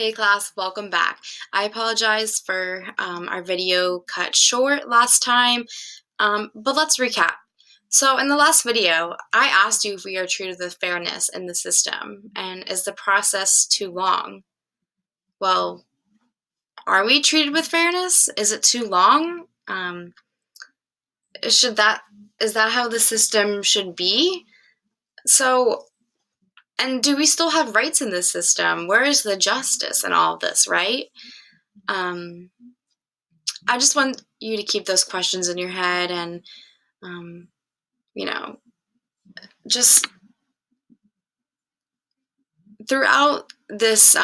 Hey class, welcome back. I apologize for our video cut short last time, but let's recap. So in the last video, I asked you if we are treated with fairness in the system, and is the process too long? Well, are we treated with fairness? Is it too long? Is that how the system should be? So, and do we still have rights in this system? Where is the justice in all of this, right? Um, I just want you to keep those questions in your head and, um, you know, just throughout this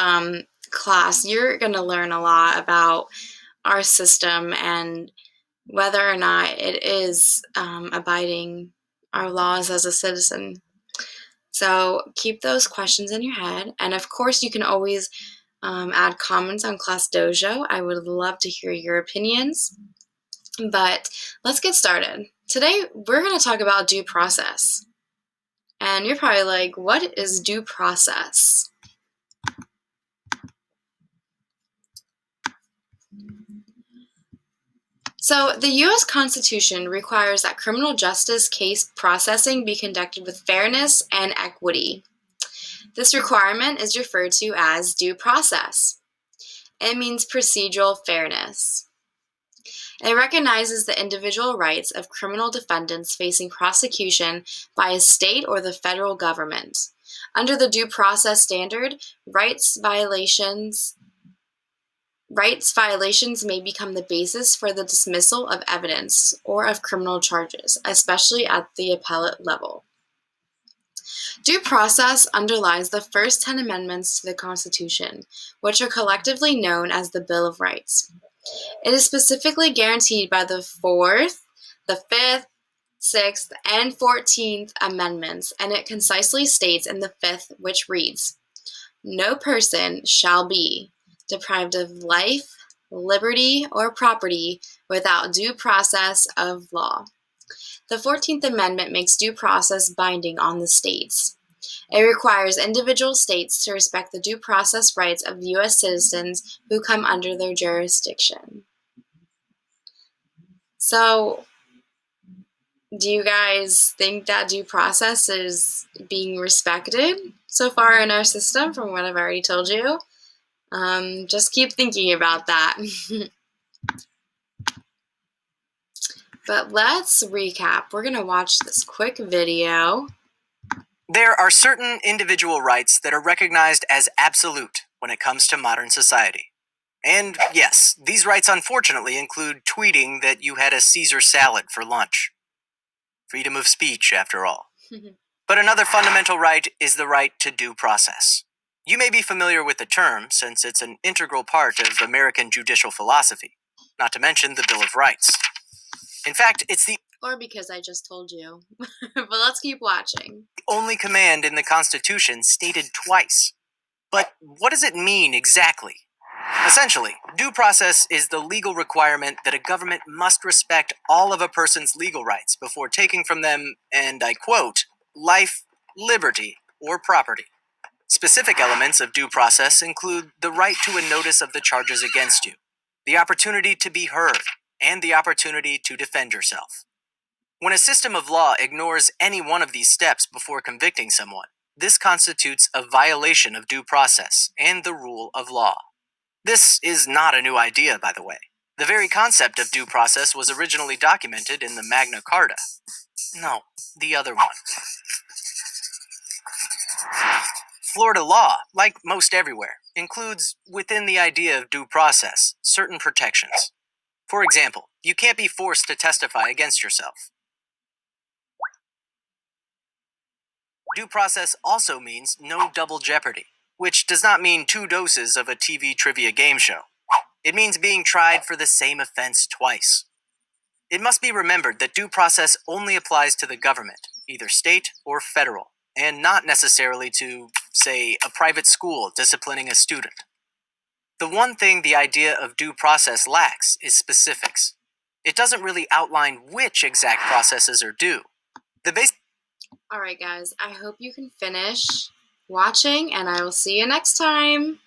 class, you're going to learn a lot about our system and whether or not it is abiding our laws as a citizen. So keep those questions in your head. And of course, you can always add comments on Class Dojo. I would love to hear your opinions. But let's get started. Today, we're going to talk about due process. And you're probably like, what is due process? So, the U.S. Constitution requires that criminal justice case processing be conducted with fairness and equity. This requirement is referred to as due process. It means procedural fairness. It recognizes the individual rights of criminal defendants facing prosecution by a state or the federal government. Under the due process standard, rights violations may become the basis for the dismissal of evidence or of criminal charges, especially at the appellate level. Due process underlies the first 10 amendments to the Constitution, which are collectively known as the Bill of Rights. It is specifically guaranteed by the 4th, the 5th, 6th, and 14th Amendments, and it concisely states in the 5th, which reads, "No person shall be deprived of life, liberty, or property without due process of law." The 14th Amendment makes due process binding on the states. It requires individual states to respect the due process rights of U.S. citizens who come under their jurisdiction. So, do you guys think that due process is being respected so far in our system from what I've already told you? Just keep thinking about that. But let's recap. We're going to watch this quick video. There are certain individual rights that are recognized as absolute when it comes to modern society. And yes, these rights unfortunately include tweeting that you had a Caesar salad for lunch. Freedom of speech, after all. But another fundamental right is the right to due process. You may be familiar with the term since it's an integral part of American judicial philosophy, not to mention the Bill of Rights. In fact, it's the Or because I just told you. But let's keep watching. only command in the Constitution stated twice. But what does it mean exactly? Essentially, due process is the legal requirement that a government must respect all of a person's legal rights before taking from them, and I quote, life, liberty, or property. Specific elements of due process include the right to a notice of the charges against you, the opportunity to be heard, and the opportunity to defend yourself. When a system of law ignores any one of these steps before convicting someone, this constitutes a violation of due process and the rule of law. This is not a new idea, by the way. The very concept of due process was originally documented in the Magna Carta. No, the other one. Florida law, like most everywhere, includes, within the idea of due process, certain protections. For example, you can't be forced to testify against yourself. Due process also means no double jeopardy, which does not mean 2 doses of a TV trivia game show. It means being tried for the same offense twice. It must be remembered that due process only applies to the government, either state or federal, and not necessarily to, say, a private school disciplining a student. The one thing the idea of due process lacks is specifics. It doesn't really outline which exact processes are due. All right, guys, I hope you can finish watching, and I will see you next time.